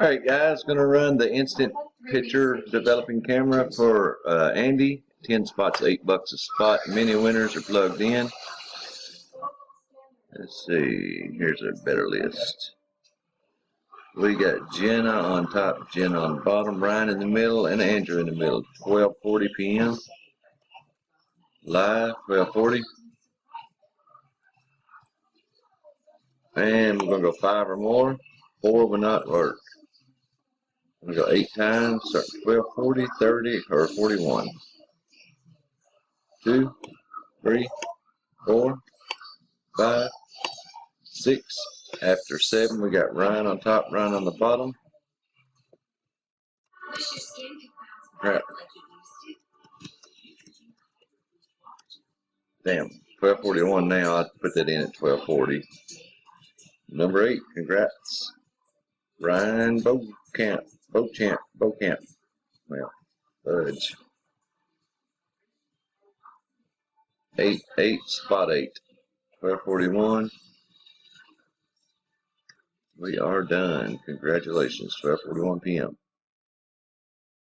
Alright guys, gonna run the instant picture developing camera for Andy. 10 spots, $8 a spot. Many winners are plugged in. Let's see, here's a better list. We got Jenna on top, Jenna on the bottom, Ryan in the middle, and Andrew in the middle. 12:40 p.m. Live, 12:40. And we're gonna go 5 or more. 4 will not work. We're gonna go 8 times, start 12:40, 30, or 41. 2, 3, 4, 5, 6. After 7, we got Ryan on top, Ryan on the bottom. Crap. Damn, 12:41 now. I'll put that in at 12:40. Number 8, congrats. Ryan Beauchamp. Well, fudge. 8, spot 8. 12:41. We are done. Congratulations, 12:41 p.m.